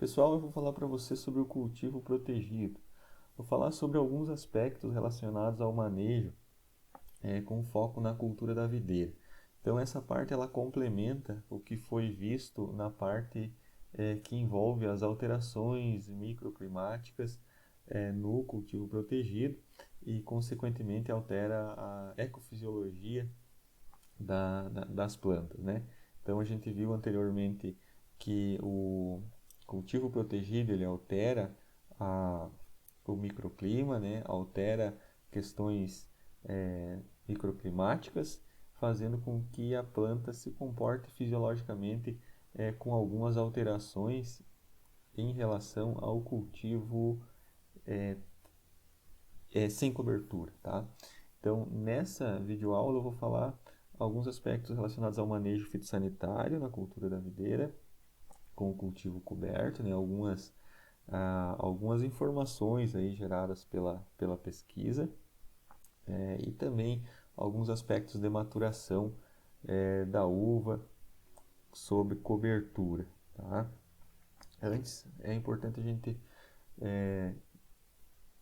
Pessoal, eu vou falar para você sobre o cultivo protegido. Vou falar sobre alguns aspectos relacionados ao manejo, com foco na cultura da videira. Então, essa parte ela complementa o que foi visto na parte que envolve as alterações microclimáticas no cultivo protegido e, consequentemente, altera a ecofisiologia das plantas, né? Então a gente viu anteriormente que o cultivo protegido ele altera a, o microclima, né? Altera questões microclimáticas, fazendo com que a planta se comporte fisiologicamente com algumas alterações em relação ao cultivo sem cobertura, tá? Então, nessa videoaula eu vou falar alguns aspectos relacionados ao manejo fitossanitário na cultura da videira, com o cultivo coberto, né? Algumas informações aí geradas pela pesquisa e também alguns aspectos de maturação da uva sob cobertura, tá? Antes, é importante a gente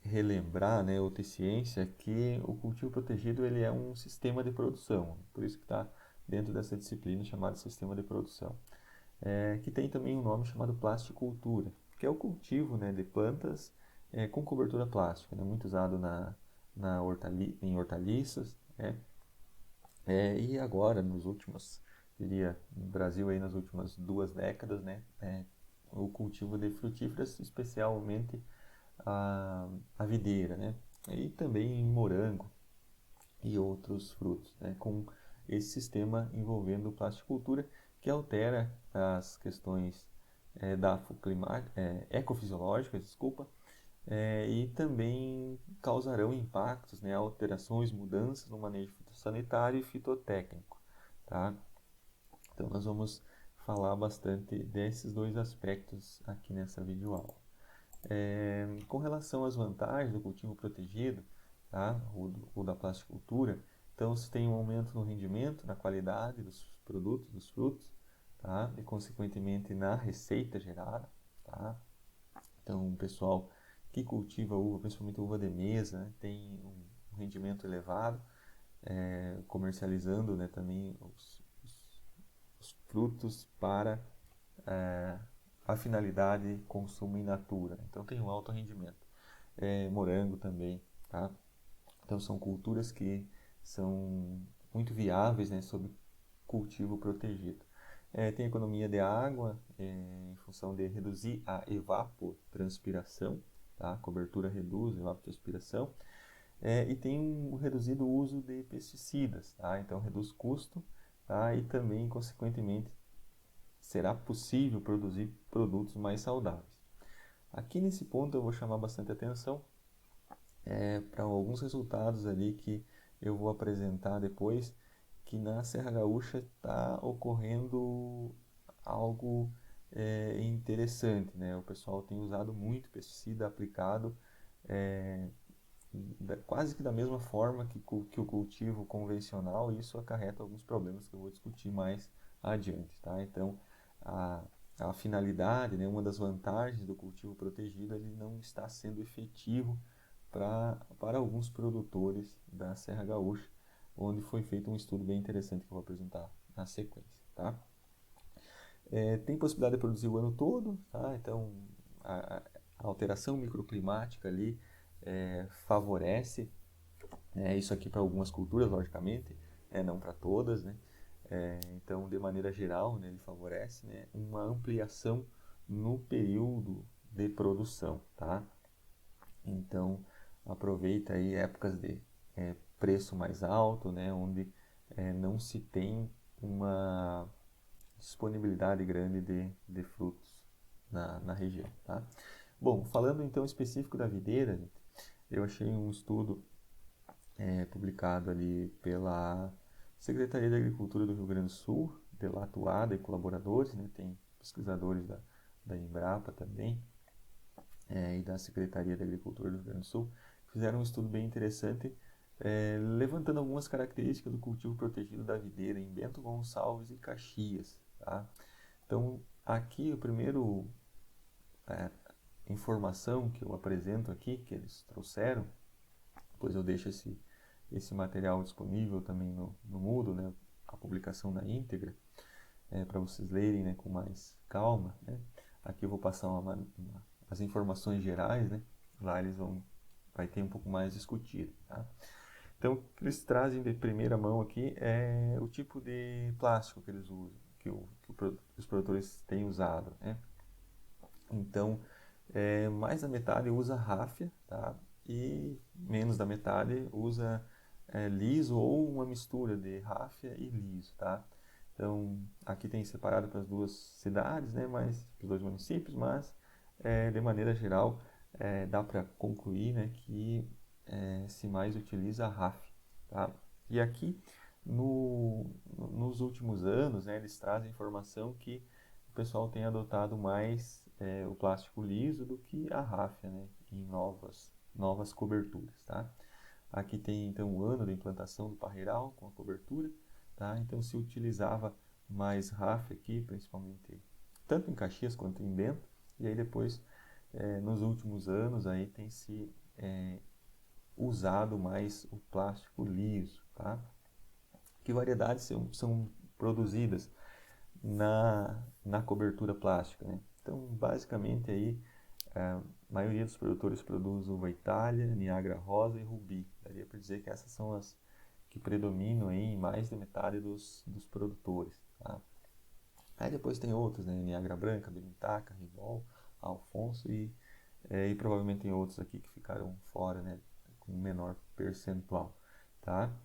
relembrar, né, ou ter ciência que o cultivo protegido ele é um sistema de produção, por isso que está dentro dessa disciplina chamada sistema de produção, que tem também um nome chamado plasticultura, que é o cultivo, né, de plantas com cobertura plástica, né, muito usado em hortaliças, né, e agora nos últimos, diria, no Brasil aí nas últimas 2 décadas, né, o cultivo de frutíferas, especialmente a, a videira, né? E também morango e outros frutos, né? Com esse sistema envolvendo plasticultura que altera as questões ecofisiológicas, desculpa, e também causarão impactos, né? Alterações, mudanças no manejo fitossanitário e fitotécnico, tá? Então nós vamos falar bastante desses dois aspectos aqui nessa videoaula. Com relação às vantagens do cultivo protegido, tá? ou da plasticultura, então se tem um aumento no rendimento, na qualidade dos produtos, dos frutos, tá? E consequentemente na receita gerada. Tá? Então o pessoal que cultiva uva, principalmente uva de mesa, né? Tem um rendimento elevado, comercializando, né, também os frutos para é, a finalidade de consumo in natura. Então tem um alto rendimento. Morango também, tá? Então são culturas que são muito viáveis, né, sob cultivo protegido. Tem economia de água em função de reduzir a evapotranspiração, tá? A cobertura reduz a evapotranspiração. E tem um reduzido uso de pesticidas, tá? Então reduz custo, tá? E também, consequentemente, será possível produzir produtos mais saudáveis. Aqui nesse ponto eu vou chamar bastante atenção para alguns resultados ali que eu vou apresentar depois, que na Serra Gaúcha está ocorrendo algo interessante, né? O pessoal tem usado muito pesticida aplicado quase que da mesma forma que o cultivo convencional, e isso acarreta alguns problemas que eu vou discutir mais adiante, tá? Então, a, a finalidade, né, uma das vantagens do cultivo protegido, ele não está sendo efetivo para alguns produtores da Serra Gaúcha, onde foi feito um estudo bem interessante que eu vou apresentar na sequência, tá? Tem possibilidade de produzir o ano todo, tá? Então a alteração microclimática ali favorece isso aqui para algumas culturas, logicamente, não para todas, né? Então, de maneira geral, né, ele favorece, né, uma ampliação no período de produção, tá? Então, aproveita aí épocas de preço mais alto, né, onde não se tem uma disponibilidade grande de frutos na região, tá? Bom, falando então específico da videira, gente, eu achei um estudo publicado ali pela Secretaria da Agricultura do Rio Grande do Sul, pela Atuada e colaboradores, né? Tem pesquisadores da Embrapa também, e da Secretaria da Agricultura do Rio Grande do Sul, fizeram um estudo bem interessante, levantando algumas características do cultivo protegido da videira em Bento Gonçalves e Caxias. Tá? Então, aqui o primeiro informação que eu apresento aqui, que eles trouxeram, depois eu deixo esse material disponível também no Moodle, né, a publicação na íntegra, para vocês lerem, né, com mais calma, né. Aqui eu vou passar as informações gerais, né, lá vai ter um pouco mais discutido, tá? Então, o que eles trazem de primeira mão aqui é o tipo de plástico que eles usam, os produtores têm usado, né? Então, mais da metade usa ráfia, tá? E menos da metade usa liso ou uma mistura de ráfia e liso, tá? Então, aqui tem separado para as duas cidades, né? Mas, os dois municípios, mas, de maneira geral, dá para concluir, né, que se mais utiliza a ráfia, tá? E aqui, nos últimos anos, né, eles trazem informação que o pessoal tem adotado mais o plástico liso do que a ráfia, né, em novas coberturas, tá? Aqui tem então o ano da implantação do parreiral com a cobertura, tá? Então se utilizava mais ráfia aqui, principalmente tanto em Caxias quanto em Bento, e aí depois nos últimos anos aí tem se usado mais o plástico liso, tá? Que variedades são produzidas na cobertura plástica, né? Então, basicamente aí, a maioria dos produtores produz uva Itália, Niagara Rosa e Rubi. Daria para dizer que essas são as que predominam aí em mais da metade dos produtores, tá? Aí depois tem outros, né? Niagara Branca, Bemitaca, Ribol, Alfonso e provavelmente tem outros aqui que ficaram fora, né? Com menor percentual, tá?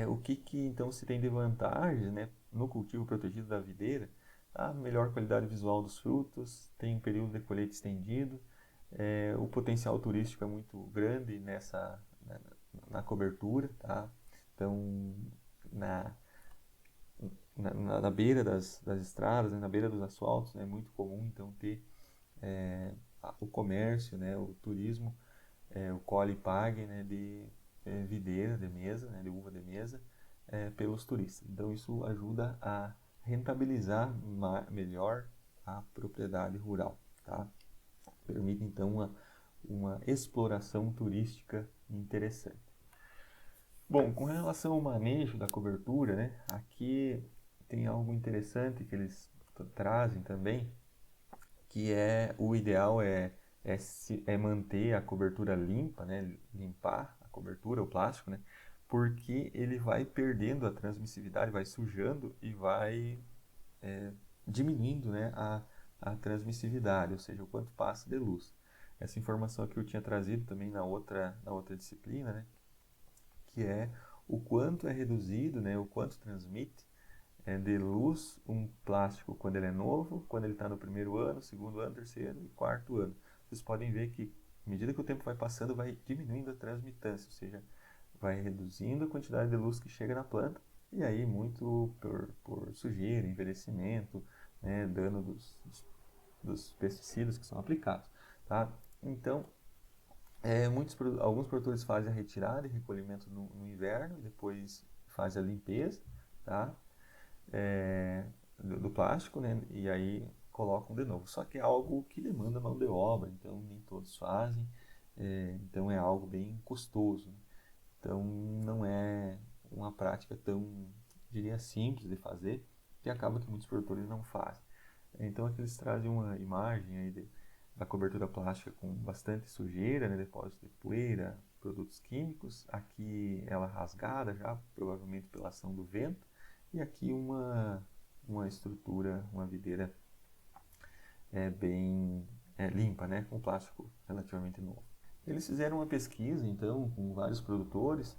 O que então se tem de vantagem, né, no cultivo protegido da videira? A melhor qualidade visual dos frutos, tem um período de colheita estendido, o potencial turístico é muito grande na cobertura, tá? Então, na, na beira das estradas, né, na beira dos asfaltos, é muito comum então ter o comércio, né, o turismo, o colhe e pague, né, de videira de mesa, né, de uva de mesa, pelos turistas. Então isso ajuda a rentabilizar melhor a propriedade rural, tá? Permite então uma exploração turística interessante. Bom, com relação ao manejo da cobertura, né, aqui tem algo interessante que eles trazem também, que o ideal é manter a cobertura limpa, né? Limpar a cobertura, o plástico, né? Porque ele vai perdendo a transmissividade, vai sujando e vai diminuindo, né, a transmissividade, ou seja, o quanto passa de luz. Essa informação que eu tinha trazido também na outra disciplina, né? Que é o quanto é reduzido, né? O quanto transmite de luz um plástico quando ele é novo, quando ele está no primeiro ano, segundo ano, terceiro e quarto ano. Vocês podem ver que, à medida que o tempo vai passando, vai diminuindo a transmitância, ou seja, vai reduzindo a quantidade de luz que chega na planta, e aí muito por sujeira, envelhecimento, né, dano dos pesticidas que são aplicados, tá? Então, alguns produtores fazem a retirada e recolhimento no inverno, depois fazem a limpeza, tá? Do plástico, né? E aí colocam de novo. Só que é algo que demanda mão de obra, então nem todos fazem, então é algo bem custoso, né? Então não é uma prática tão, diria, simples de fazer, que acaba que muitos produtores não fazem. Então aqui eles trazem uma imagem aí da cobertura plástica com bastante sujeira, né? Depósito de poeira, produtos químicos. Aqui ela rasgada já, provavelmente pela ação do vento. E aqui uma estrutura, uma videira bem limpa, né, com plástico relativamente novo. Eles fizeram uma pesquisa, então, com vários produtores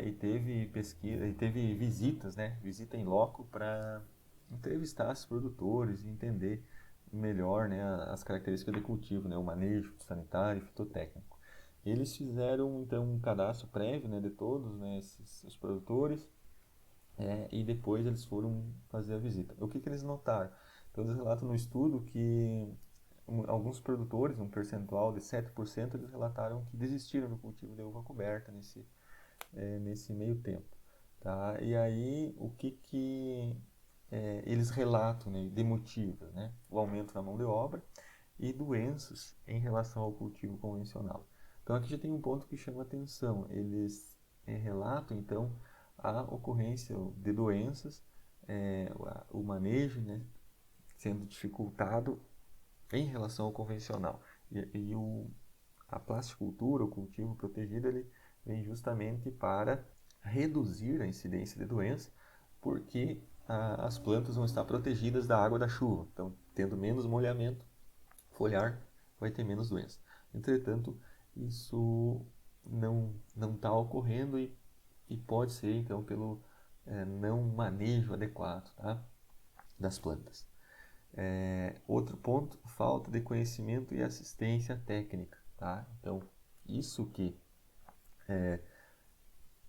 e teve visitas, né, visita em loco para entrevistar esses produtores e entender melhor, né, as características de cultivo, né, o manejo sanitário e fitotécnico. Eles fizeram então um cadastro prévio, né, de todos, né, os produtores. E depois eles foram fazer a visita. O que eles notaram? Então eles relatam no estudo que alguns produtores, um percentual de 7%, eles relataram que desistiram do cultivo de uva coberta nesse meio tempo. Tá? E aí o que eles relatam, né, de motivos? Né? O aumento na mão de obra e doenças em relação ao cultivo convencional. Então aqui já tem um ponto que chama atenção. Eles relatam então a ocorrência de doenças, o manejo, né, sendo dificultado em relação ao convencional. A plasticultura, o cultivo protegido, ele vem justamente para reduzir a incidência de doença, porque as plantas vão estar protegidas da água da chuva. Então, tendo menos molhamento foliar, vai ter menos doença. Entretanto, isso não está ocorrendo e pode ser, então, pelo não manejo adequado, tá, das plantas. Outro ponto, falta de conhecimento e assistência técnica, tá? Então, isso que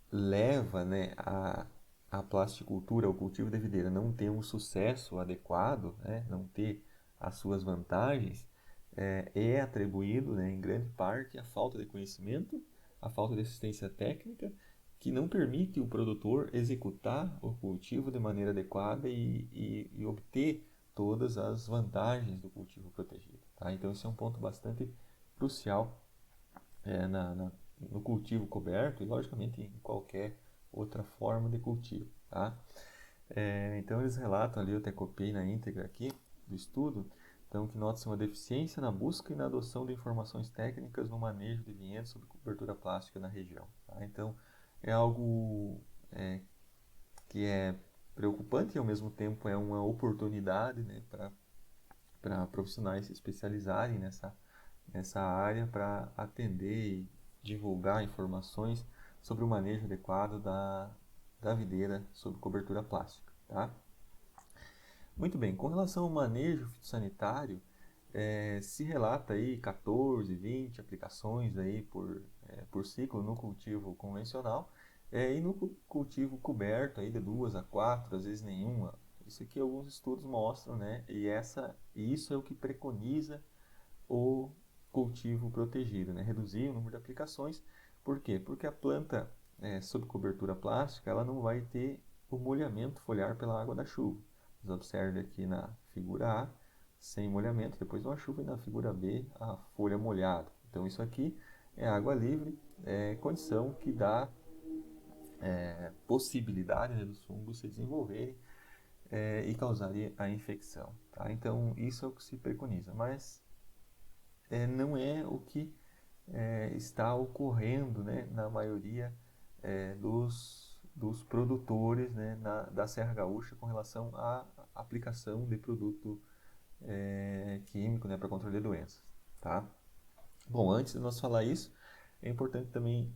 leva, né, a plasticultura, o cultivo de videira não ter um sucesso adequado, né, não ter as suas vantagens, é atribuído, né, em grande parte à falta de conhecimento, à falta de assistência técnica, que não permite o produtor executar o cultivo de maneira adequada e obter todas as vantagens do cultivo protegido. Tá? Então, esse é um ponto bastante crucial no cultivo coberto e, logicamente, em qualquer outra forma de cultivo. Tá? Então, eles relatam ali, eu até copiei na íntegra aqui do estudo, então, que nota-se uma deficiência na busca e na adoção de informações técnicas no manejo de vinhedos sob cobertura plástica na região. Tá? Então, é algo que é preocupante e, ao mesmo tempo, é uma oportunidade, né, para profissionais se especializarem nessa área para atender e divulgar informações sobre o manejo adequado da videira sob cobertura plástica. Tá? Muito bem, com relação ao manejo fitossanitário, se relata aí 14, 20 aplicações aí por ciclo no cultivo convencional, e no cultivo coberto aí de 2 a 4, às vezes nenhuma. Isso aqui alguns estudos mostram, né? E isso é o que preconiza o cultivo protegido, né? Reduzir o número de aplicações. Por quê? Porque a planta sob cobertura plástica ela não vai ter o molhamento foliar pela água da chuva. Vocês observem aqui na figura A, sem molhamento, depois de uma chuva, e na figura B, a folha molhada. Então isso aqui é água livre, condição que dá possibilidade, né, dos fungos se desenvolverem e causarem a infecção. Tá? Então isso é o que se preconiza, mas não é o que está ocorrendo, né, na maioria dos produtores, né, da Serra Gaúcha com relação à aplicação de produto químico, né, para controle de doenças. Tá? Bom, antes de nós falar isso, é importante também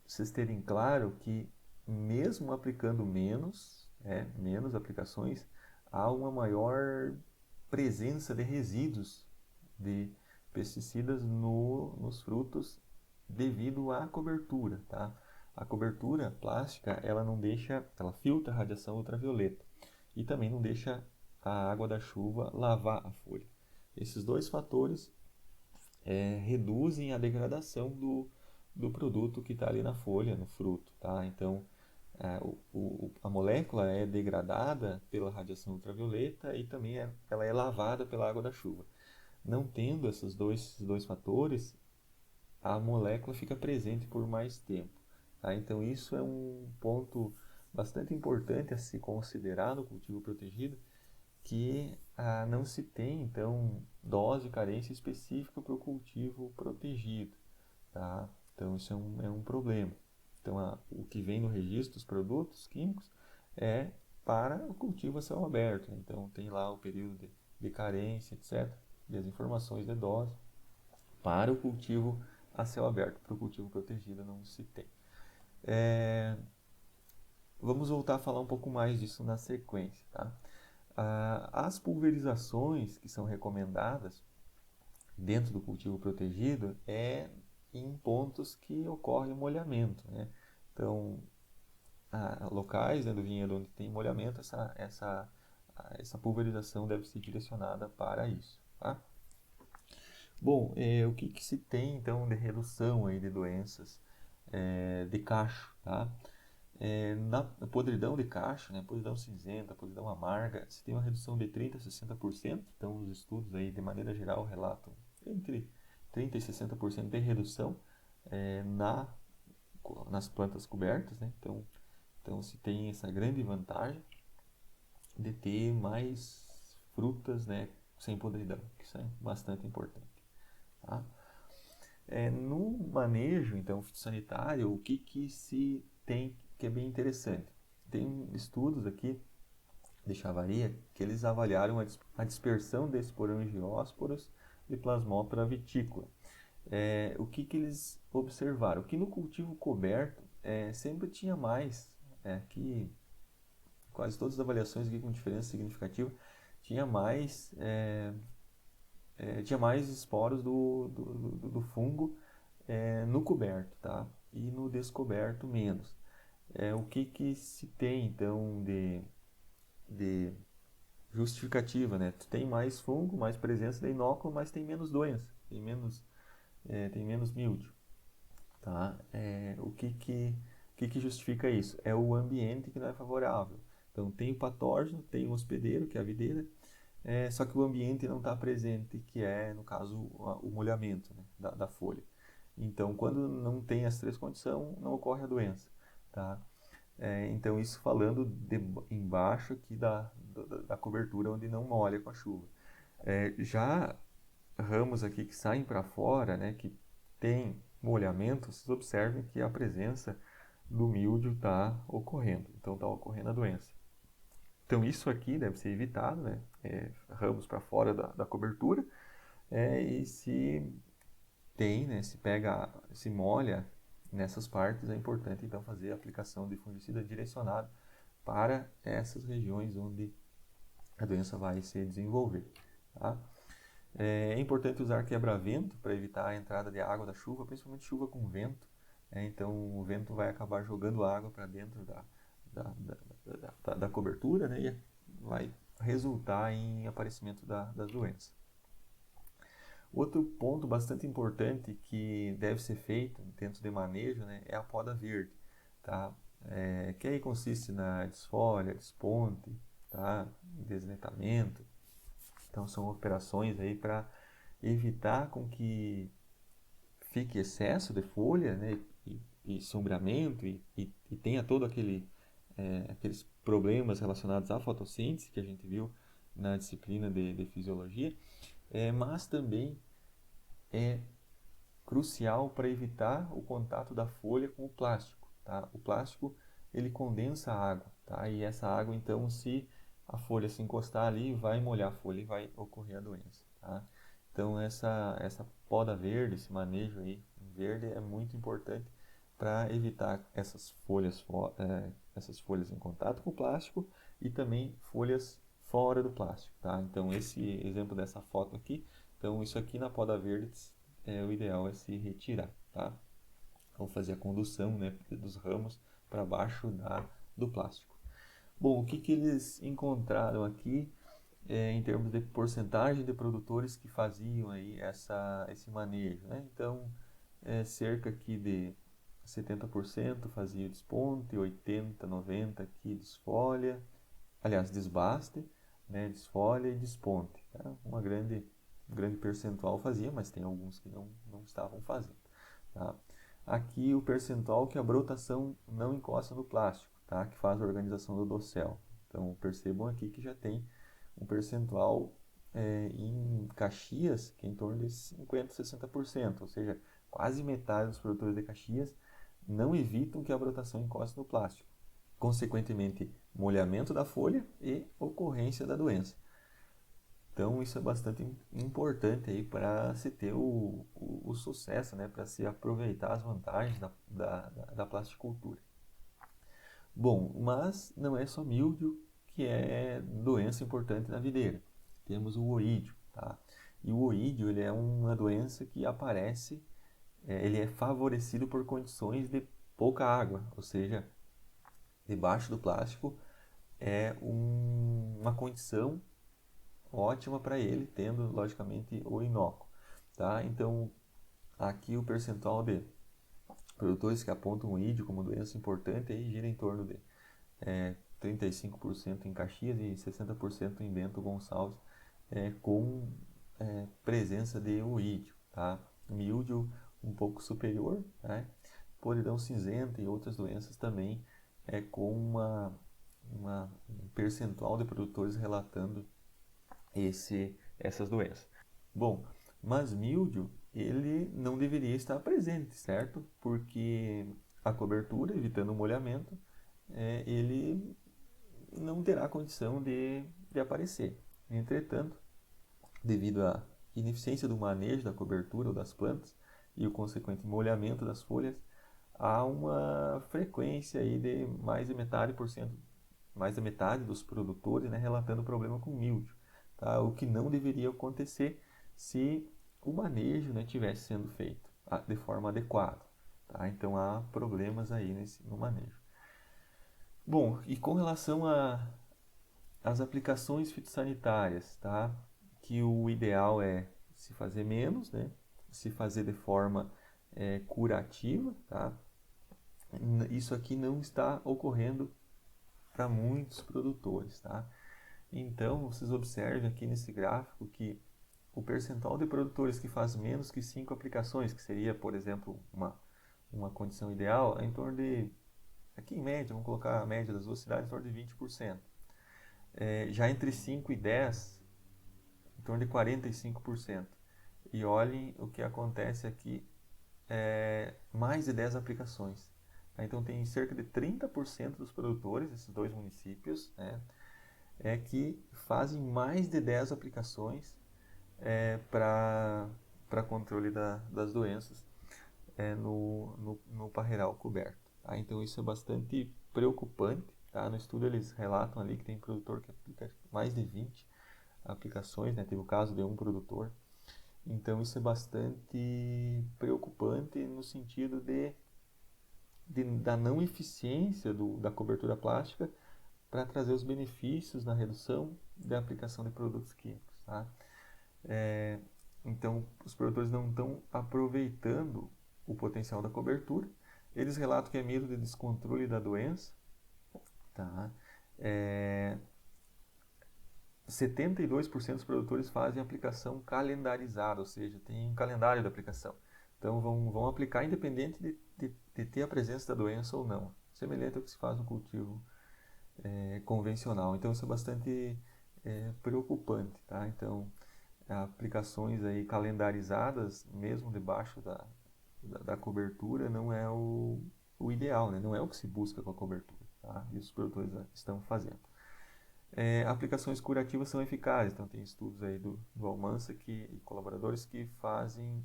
vocês terem claro que mesmo aplicando menos aplicações, há uma maior presença de resíduos de pesticidas nos frutos devido à cobertura, tá? A cobertura plástica, ela não deixa, ela filtra a radiação ultravioleta e também não deixa a água da chuva lavar a folha. Esses dois fatores reduzem a degradação do produto que está ali na folha, no fruto, tá? Então, a molécula é degradada pela radiação ultravioleta e também ela é lavada pela água da chuva. Não tendo esses dois fatores, a molécula fica presente por mais tempo. Tá? Então, isso é um ponto bastante importante a se considerar no cultivo protegido, que não se tem, então, dose e carência específica para o cultivo protegido. Tá? Então, isso é um problema. Então, o que vem no registro dos produtos químicos é para o cultivo a céu aberto. Então, tem lá o período de carência, etc., e as informações de dose para o cultivo a céu aberto. Para o cultivo protegido não se tem. Vamos voltar a falar um pouco mais disso na sequência. Tá? As pulverizações que são recomendadas dentro do cultivo protegido em pontos que ocorre molhamento. Né? Então, locais, né, do vinhedo onde tem molhamento, essa pulverização deve ser direcionada para isso. Tá? Bom, o que se tem então de redução aí de doenças de cacho? Tá? Na podridão de cacho, né, podridão cinzenta, podridão amarga, se tem uma redução de 30% a 60%. Então, os estudos aí, de maneira geral, relatam entre 30% e 60% de redução nas plantas cobertas, né? Então, se tem essa grande vantagem de ter mais frutas, né, sem podridão, que isso é bastante importante. Tá? No manejo, então, fitossanitário, o que se tem que é bem interessante? Tem estudos aqui de Chavaria que eles avaliaram a dispersão de esporangiósporos e Plasmoptera vitícola. O que eles observaram? Que no cultivo coberto sempre tinha mais, que quase todas as avaliações aqui com diferença significativa, tinha mais, tinha mais esporos do fungo no coberto, tá? E no descoberto menos. O que se tem então de justificativa, né? Tu tem mais fungo, mais presença de inóculo, mas tem menos doença, tem menos míldio, tá? O que justifica isso? É o ambiente que não é favorável. Então tem o patógeno, tem o hospedeiro, que é a videira, só que o ambiente não está presente, que é, no caso, o molhamento, né, da folha. Então, quando não tem as três condições, não ocorre a doença, tá? Então, isso falando embaixo aqui da cobertura onde não molha com a chuva. Já ramos aqui que saem para fora, né, que tem molhamento, vocês observem que a presença do míldio está ocorrendo. Então, está ocorrendo a doença. Então, isso aqui deve ser evitado, né? Ramos para fora da cobertura. E se tem, né, se molha nessas partes, é importante então fazer a aplicação de fungicida direcionado para essas regiões onde a doença vai se desenvolver. Tá? É importante usar quebra-vento para evitar a entrada de água da chuva, principalmente chuva com vento. Então o vento vai acabar jogando água para dentro da cobertura, né, e vai resultar em aparecimento das doenças. Outro ponto bastante importante que deve ser feito dentro de manejo, né, é a poda verde, tá? Que aí consiste na desfolha, desponte, tá? Desnetamento. Então são operações aí para evitar com que fique excesso de folha, né, e sombreamento e tenha todo aqueles problemas relacionados à fotossíntese que a gente viu na disciplina de fisiologia, mas também é crucial para evitar o contato da folha com o plástico, tá? O plástico ele condensa a água, tá? E essa água então, se a folha se encostar ali, vai molhar a folha e vai ocorrer a doença, tá? Então essa poda verde, esse manejo aí verde é muito importante para evitar essas folhas em contato com o plástico e também folhas fora do plástico, tá? Então esse exemplo dessa foto aqui, então isso aqui na poda verde o ideal é se retirar, tá? Ou fazer a condução, né, dos ramos para baixo do plástico. Bom, o que eles encontraram aqui em termos de porcentagem de produtores que faziam aí esse manejo, né? Então, cerca aqui de 70% fazia desponte, 80, 90 aqui desfolha, aliás, desbaste, né, desfolha e desponte. Tá? Um grande percentual fazia, mas tem alguns que não estavam fazendo. Tá? Aqui o percentual que a brotação não encosta no plástico, tá? Que faz a organização do dossel. Então percebam aqui que já tem um percentual em Caxias que é em torno de 50%, 60%, ou seja, quase metade dos produtores de Caxias não evitam que a brotação encoste no plástico. Consequentemente, molhamento da folha e ocorrência da doença. Então, isso é bastante importante aí para se ter o sucesso, né? Para se aproveitar as vantagens da plasticultura. Bom, mas não é só míldio que é doença importante na videira. Temos o oídio, tá? E o oídio ele é uma doença que aparece, ele é favorecido por condições de pouca água, ou seja, debaixo do plástico é uma condição ótima para ele, tendo logicamente o inóculo, tá? Então aqui o percentual de Produtores que apontam o ídio como doença importante aí gira em torno de 35% em Caxias e 60% em Bento Gonçalves, com presença de oídio, tá? Mildio um pouco superior, né? Podridão cinzenta e outras doenças também, com um percentual de produtores relatando essas doenças. Bom, mas mildio, ele não deveria estar presente, certo? Porque a cobertura, evitando o molhamento, ele não terá condição de aparecer. Entretanto, devido à ineficiência do manejo da cobertura ou das plantas e o consequente molhamento das folhas, há uma frequência aí de mais da metade dos produtores, né, relatando problema com mildio, tá? O que não deveria acontecer se o manejo, né, tivesse sendo feito de forma adequada, tá? Então há problemas aí no manejo. Bom, e com relação às aplicações fitossanitárias, tá? Que o ideal é se fazer menos, né? Se fazer de forma curativa, tá? Isso aqui não está ocorrendo para muitos produtores, tá? Então, vocês observem aqui nesse gráfico que o percentual de produtores que faz menos que 5 aplicações, que seria, por exemplo, uma condição ideal, é em torno de, aqui em média, vamos colocar a média das duas cidades, em torno de 20%. Já entre 5 e 10, em torno de 45%. E olhem o que acontece aqui, mais de 10 aplicações. Então tem cerca de 30% dos produtores, esses dois municípios, né, que fazem mais de 10 aplicações para controle das doenças no parreiral coberto. Tá? Então isso é bastante preocupante. Tá? No estudo eles relatam ali que tem produtor que aplica mais de 20 aplicações, né? Teve o caso de um produtor. Então isso é bastante preocupante no sentido da não eficiência da cobertura plástica para trazer os benefícios na redução da aplicação de produtos químicos. Tá? Então, os produtores não estão aproveitando o potencial da cobertura. Eles relatam que é medo de descontrole da doença. Tá? 72% dos produtores fazem aplicação calendarizada, ou seja, tem um calendário de aplicação. Então, vão aplicar independente de ter a presença da doença ou não. Semelhante ao que se faz no cultivo convencional. Então, isso é bastante preocupante. Tá? Então, aplicações aí calendarizadas, mesmo debaixo da cobertura, não é o ideal, né? Não é o que se busca com a cobertura. Tá? E os produtores estão fazendo. Aplicações curativas são eficazes, então tem estudos aí do Almansa e colaboradores que fazem,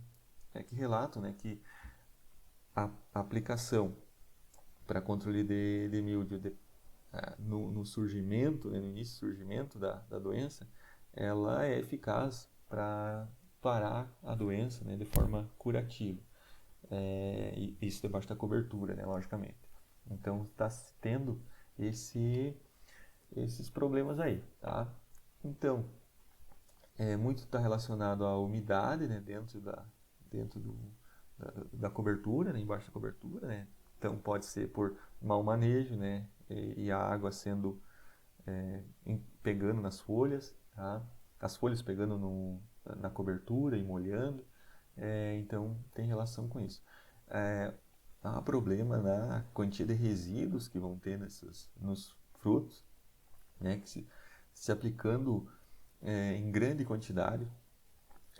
que relatam, né, que a aplicação para controle de mildio no surgimento, né, no início do surgimento da doença, ela é eficaz para parar a doença, né, de forma curativa. E isso debaixo da cobertura, né, logicamente. Então está tendo esses problemas aí, tá? Então, muito está relacionado à umidade, né, dentro da cobertura, né, embaixo da cobertura, né? Então pode ser por mau manejo, né, e a água sendo pegando nas folhas, tá? As folhas pegando na cobertura e molhando, então tem relação com isso. Há problema na quantia de resíduos que vão ter nos frutos, né, que se aplicando em grande quantidade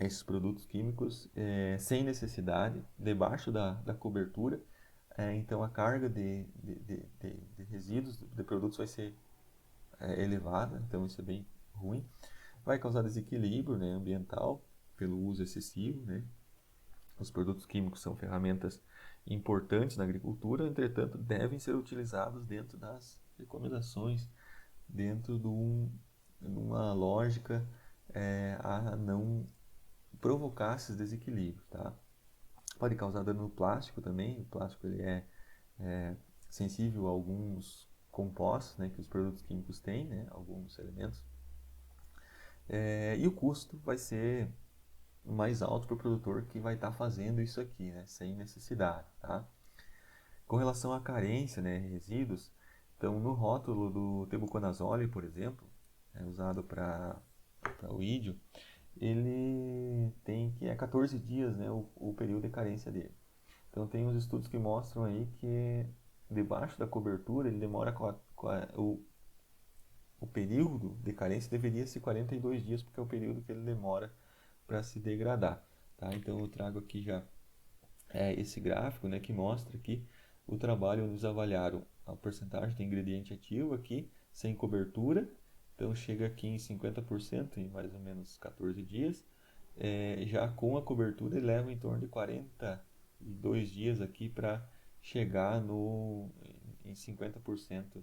esses produtos químicos sem necessidade, debaixo da cobertura, então a carga de resíduos, de produtos vai ser elevada, então isso é bem ruim. Vai causar desequilíbrio, né, ambiental pelo uso excessivo, né? Os produtos químicos são ferramentas importantes na agricultura, entretanto, devem ser utilizados dentro das recomendações, dentro de uma lógica a não provocar esses desequilíbrios. Tá? Pode causar dano no plástico também. O plástico ele é sensível a alguns compostos, né, que os produtos químicos têm, né, alguns elementos. E o custo vai ser mais alto para o produtor que vai estar fazendo isso aqui, né, sem necessidade. Tá? Com relação à carência, né, resíduos, então no rótulo do tebuconazole, por exemplo, usado para o ídio, ele tem que é 14 dias, né, o período de carência dele. Então tem uns estudos que mostram aí que debaixo da cobertura ele demora o período de carência deveria ser 42 dias, porque é o período que ele demora para se degradar. Tá? Então eu trago aqui já esse gráfico, né, que mostra aqui o trabalho onde eles avaliaram a porcentagem de ingrediente ativo aqui, sem cobertura. Então chega aqui em 50% em mais ou menos 14 dias. Já com a cobertura ele leva em torno de 42 dias aqui para chegar em 50%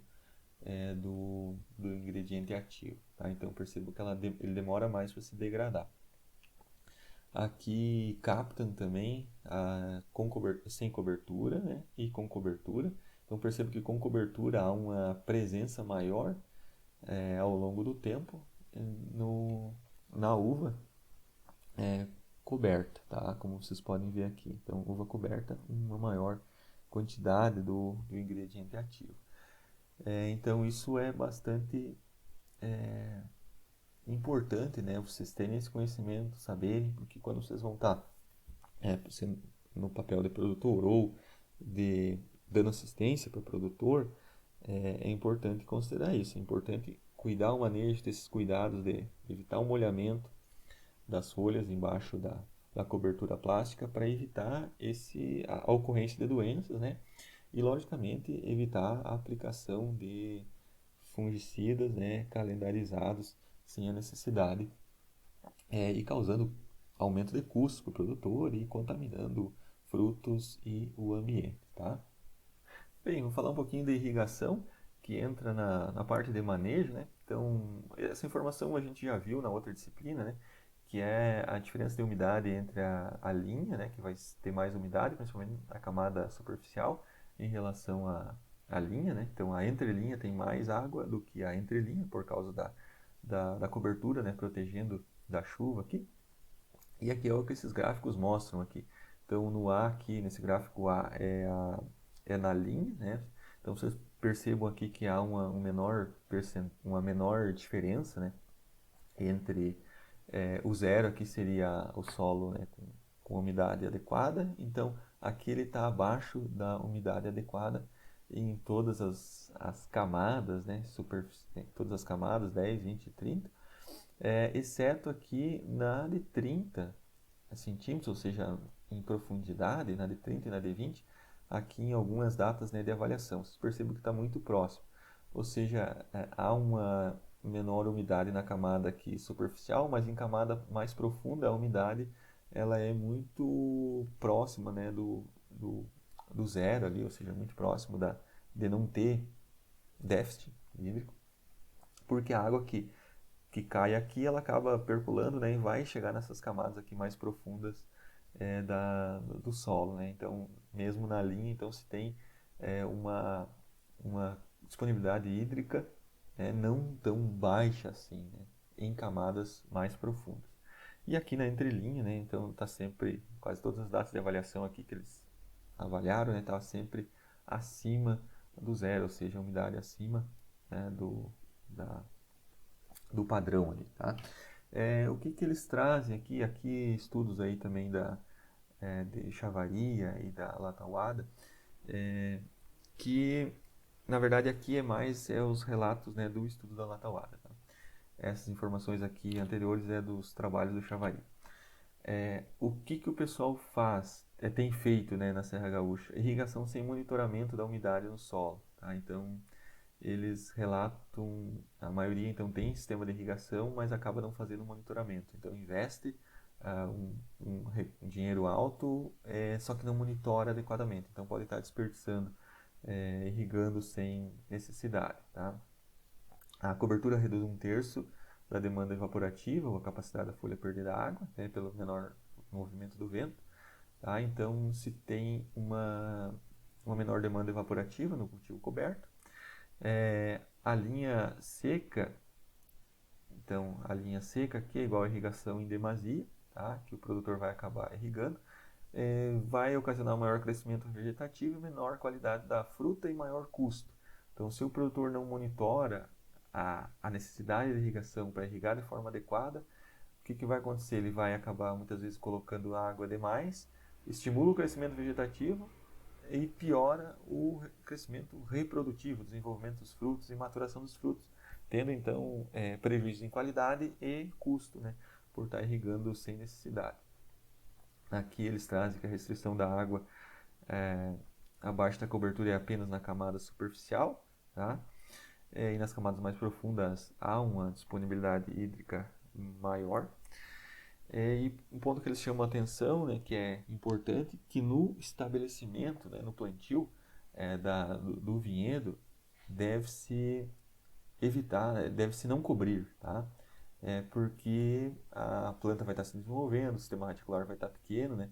do ingrediente ativo. Tá? Então percebo que ele demora mais para se degradar. Aqui captam também sem cobertura, né? E com cobertura. Então percebo que com cobertura há uma presença maior ao longo do tempo no, na uva coberta, tá? Como vocês podem ver aqui. Então uva coberta, uma maior quantidade do ingrediente ativo. Então isso é bastante importante, né? Vocês terem esse conhecimento, saberem, porque quando vocês vão estar no papel de produtor ou dando assistência para o produtor, é importante considerar isso. É importante cuidar o manejo desses cuidados de evitar o molhamento das folhas embaixo da cobertura plástica para evitar a ocorrência de doenças, né? E, logicamente, evitar a aplicação de fungicidas, né, calendarizados sem a necessidade e causando aumento de custos para o produtor e contaminando frutos e o ambiente, tá? Bem, vou falar um pouquinho da irrigação, que entra na parte de manejo, né? Então, essa informação a gente já viu na outra disciplina, né? Que é a diferença de umidade entre a linha, né? Que vai ter mais umidade, principalmente a camada superficial, em relação à linha, né? Então, a entrelinha tem mais água do que a entrelinha, por causa da cobertura, né? Protegendo da chuva aqui. E aqui é o que esses gráficos mostram aqui. Então, no A aqui, nesse gráfico A, é na linha, né? Então, vocês percebam aqui que há uma menor diferença, né? Entre o zero aqui seria o solo, né? Com umidade adequada. Então, aqui ele está abaixo da umidade adequada em todas as camadas, né? Todas as camadas, 10, 20 e 30. Exceto aqui na de 30 centímetros, ou seja, em profundidade, na de 30 e na de 20, aqui em algumas datas, né, de avaliação. Vocês percebem que está muito próximo. Ou seja, há uma menor umidade na camada aqui superficial, mas em camada mais profunda a umidade ela é muito próxima, né, do zero ali, ou seja, muito próximo de não ter déficit hídrico, porque a água que cai aqui, ela acaba percolando, né, e vai chegar nessas camadas aqui mais profundas do solo, né? Então, mesmo na linha, então se tem uma disponibilidade hídrica não tão baixa assim, né, em camadas mais profundas. E aqui na entrelinha, né, então está sempre, quase todas as datas de avaliação aqui que eles avaliaram, né, está sempre acima do zero, ou seja, a umidade acima, né, da, do padrão ali, tá? O que eles trazem aqui? Aqui estudos aí também de Chavaria e da Latauada, que na verdade aqui os relatos, né, do estudo da Latauada, tá? Essas informações aqui anteriores dos trabalhos do Chavaria. O que o pessoal tem feito, né, na Serra Gaúcha? Irrigação sem monitoramento da umidade no solo, tá? Então eles relatam, a maioria então tem sistema de irrigação, mas acaba não fazendo monitoramento. Então investe um dinheiro alto, só que não monitora adequadamente. Então pode estar desperdiçando, irrigando sem necessidade. Tá? A cobertura reduz 1/3 da demanda evaporativa, ou a capacidade da folha perder a água, né, pelo menor movimento do vento. Tá? Então se tem uma menor demanda evaporativa no cultivo coberto. A linha seca, então a linha seca aqui é igual a irrigação em demasia, tá? Que o produtor vai acabar irrigando. vai ocasionar maior crescimento vegetativo e menor qualidade da fruta e maior custo. Então, se o produtor não monitora a necessidade de irrigação para irrigar de forma adequada, o que vai acontecer? Ele vai acabar muitas vezes colocando água demais, estimula o crescimento vegetativo e piora o crescimento reprodutivo, o desenvolvimento dos frutos e maturação dos frutos, tendo então prejuízo em qualidade e custo, né, por estar irrigando sem necessidade. Aqui eles trazem que a restrição da água abaixo da cobertura é apenas na camada superficial, tá? E nas camadas mais profundas há uma disponibilidade hídrica maior. E um ponto que eles chamam a atenção, né, que é importante, que no estabelecimento, né, no plantio do vinhedo, deve-se evitar, deve-se não cobrir, tá? Porque a planta vai estar se desenvolvendo, o sistema radicular vai estar pequeno, né?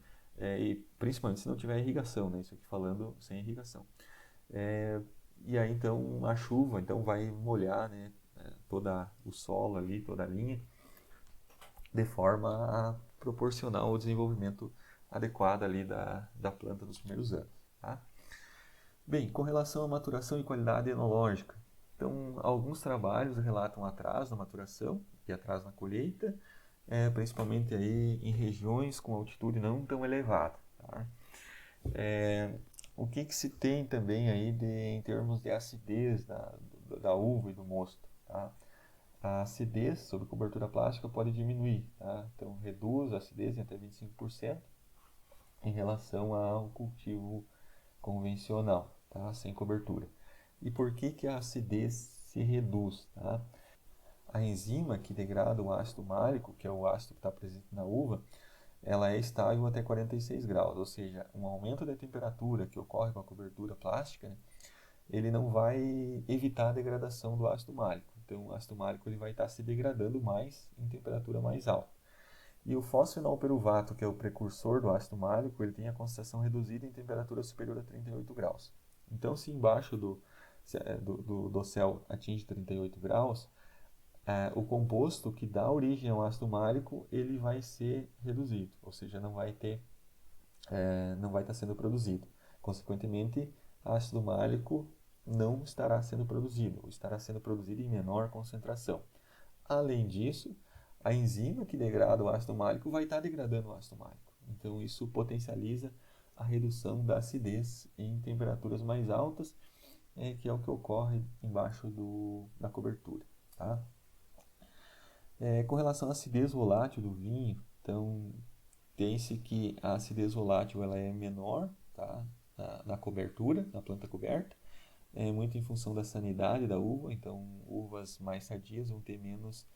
E principalmente se não tiver irrigação, né? Isso aqui falando sem irrigação. E aí então a chuva então vai molhar, né, todo o solo ali, toda a linha, de forma a proporcionar o desenvolvimento adequado ali da planta nos primeiros anos, tá? Bem, com relação à maturação e qualidade enológica, então alguns trabalhos relatam atraso na maturação e atraso na colheita, principalmente aí em regiões com altitude não tão elevada, tá? O que se tem também aí em termos de acidez da uva e do mosto, tá? A acidez sob cobertura plástica pode diminuir, tá? Então reduz a acidez em até 25% em relação ao cultivo convencional, tá? Sem cobertura. E por que a acidez se reduz, tá? A enzima que degrada o ácido málico, que é o ácido que está presente na uva, ela é estável até 46 graus, ou seja, um aumento da temperatura que ocorre com a cobertura plástica, né, ele não vai evitar a degradação do ácido málico. Então, o ácido málico ele vai estar se degradando mais em temperatura mais alta. E o fosfenolpiruvato, que é o precursor do ácido málico, ele tem a concentração reduzida em temperatura superior a 38 graus. Então, se embaixo do dossel atinge 38 graus, o composto que dá origem ao ácido málico ele vai ser reduzido, ou seja, não vai estar sendo produzido. Consequentemente, ácido málico não estará sendo produzido, ou estará sendo produzido em menor concentração. Além disso, a enzima que degrada o ácido málico vai estar degradando o ácido málico. Então, isso potencializa a redução da acidez em temperaturas mais altas, que é o que ocorre embaixo da cobertura, tá? Com relação à acidez volátil do vinho, então tem-se que a acidez volátil ela é menor, tá, na cobertura, na planta coberta, muito em função da sanidade da uva. Então uvas mais sadias vão ter menos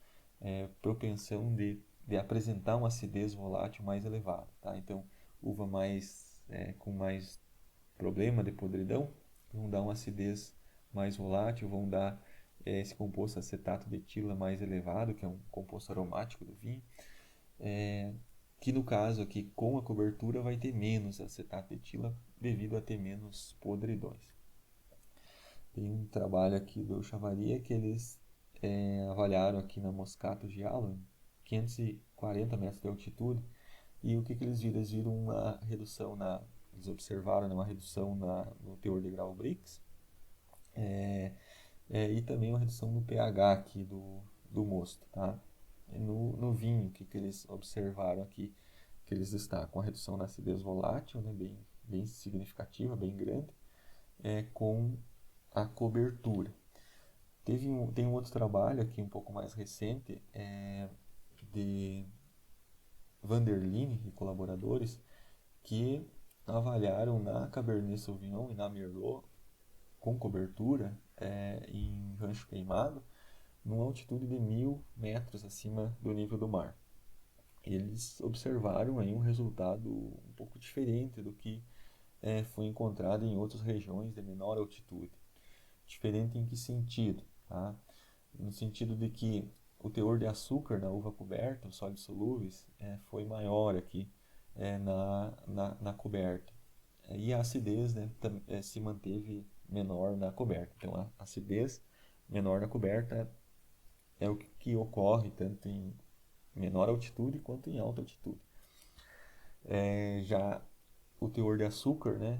propensão de apresentar uma acidez volátil mais elevada, tá? Então uva com mais problema de podridão vão dar uma acidez mais volátil, vão dar esse composto acetato de etila mais elevado, que é um composto aromático do vinho, que no caso aqui com a cobertura vai ter menos acetato de etila devido a ter menos podridões. Tem um trabalho aqui do Chavaria que eles avaliaram aqui na Moscato Giallo, em 540 metros de altitude, e o que eles viram? Eles viram uma redução eles observaram, né, uma redução no teor de grau Brix, e também uma redução no pH aqui do mosto, tá? No vinho, que eles observaram aqui, que eles destacam a redução na acidez volátil, né, bem significativa, bem grande, com a cobertura. Tem um outro trabalho aqui um pouco mais recente, de Vanderlyn e colaboradores, que avaliaram na Cabernet Sauvignon e na Merlot com cobertura em Rancho Queimado, numa altitude de 1.000 metros acima do nível do mar. Eles observaram aí um resultado um pouco diferente do que foi encontrado em outras regiões de menor altitude. Diferente em que sentido? Tá? No sentido de que o teor de açúcar na uva coberta, os sólidos solúveis, foi maior aqui na coberta. E a acidez, né, se manteve menor na coberta. Então, a acidez menor na coberta é o que ocorre tanto em menor altitude quanto em alta altitude. Já o teor de açúcar, né,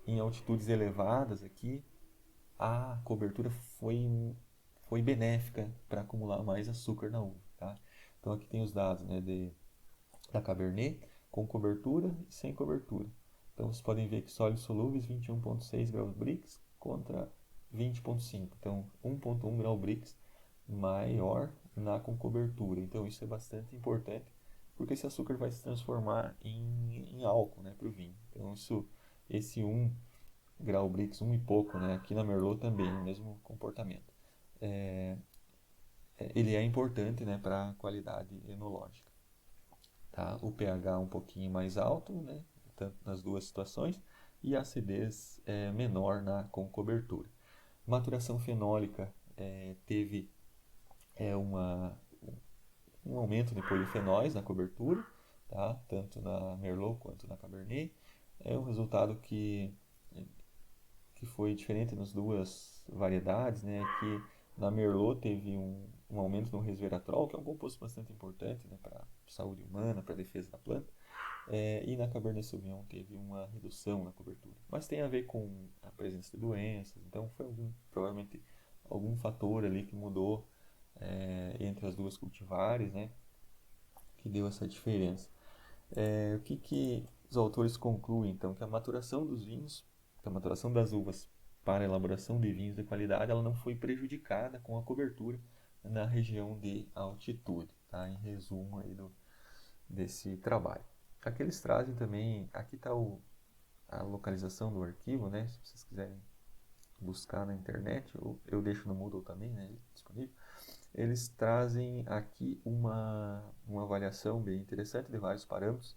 em altitudes elevadas aqui, a cobertura foi benéfica para acumular mais açúcar na uva, tá? Então aqui tem os dados, né, da Cabernet com cobertura e sem cobertura. Então vocês podem ver que sólidos solúveis 21,6 graus Brix contra 20,5. Então 1,1 grau Brix maior na com cobertura. Então isso é bastante importante porque esse açúcar vai se transformar em álcool, né, para o vinho. Então esse 1 grau Brix, 1 e pouco, né, aqui na Merlot também, o mesmo comportamento. Ele é importante, né, para a qualidade enológica. Tá? O pH um pouquinho mais alto, né, tanto nas duas situações, e a acidez é menor com cobertura. Maturação fenólica teve um aumento de polifenóis na cobertura, tá? Tanto na Merlot quanto na Cabernet. É um resultado que foi diferente nas duas variedades, né? Que na Merlot teve um aumento no resveratrol, que é um composto bastante importante, né, para a saúde humana, para a defesa da planta. E na Cabernet Sauvignon teve uma redução na cobertura. Mas tem a ver com a presença de doenças, então foi provavelmente algum fator ali que mudou entre as duas cultivares, né, que deu essa diferença. O que os autores concluem, então? Que a maturação dos vinhos, que a maturação das uvas para a elaboração de vinhos de qualidade, ela não foi prejudicada com a cobertura na região de altitude, tá? Em resumo aí desse trabalho. Aqui eles trazem também, aqui está a localização do arquivo, né? Se vocês quiserem buscar na internet, eu deixo no Moodle também, né, disponível. Eles trazem aqui uma avaliação bem interessante de vários parâmetros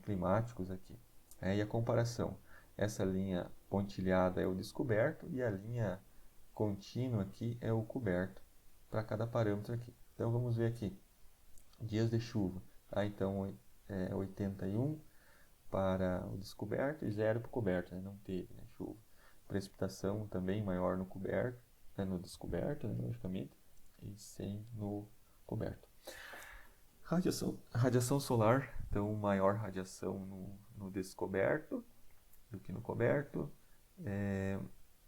climáticos aqui. E a comparação. Essa linha pontilhada é o descoberto e a linha contínua aqui é o coberto para cada parâmetro aqui. Então vamos ver aqui. Dias de chuva. Tá? Então 81 para o descoberto e 0 para o coberto. Né? Não teve, né, chuva. Precipitação também maior no coberto, no descoberto, né, logicamente, e 100 no coberto. Radiação solar, então maior radiação no descoberto do que no coberto,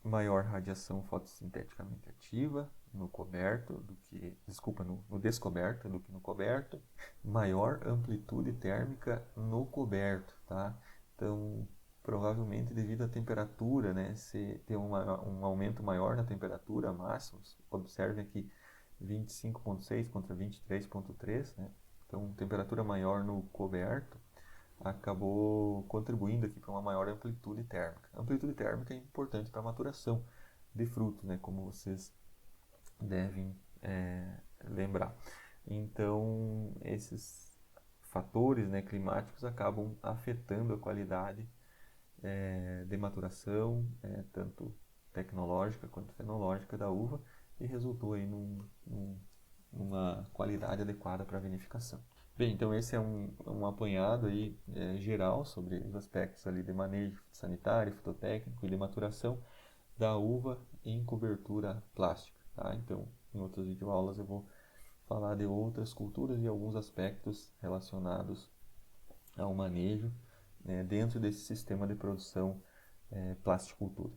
maior radiação fotossinteticamente ativa no coberto do que, desculpa, no descoberto do que no coberto, maior amplitude térmica no coberto, tá? Então, provavelmente devido à temperatura, né, se tem um aumento maior na temperatura máxima, observe aqui 25,6 contra 23,3, né? Então, temperatura maior no coberto acabou contribuindo aqui para uma maior amplitude térmica. A amplitude térmica é importante para a maturação de frutos, né, como vocês devem lembrar. Então, esses fatores, né, climáticos acabam afetando a qualidade de maturação, tanto tecnológica quanto fenológica da uva, e resultou aí numa qualidade adequada para a vinificação. Bem, então esse é um apanhado aí, geral sobre os aspectos ali de manejo sanitário, fitotécnico e de maturação da uva em cobertura plástica. Tá? Então, em outras videoaulas eu vou falar de outras culturas e alguns aspectos relacionados ao manejo dentro desse sistema de produção plasticultura.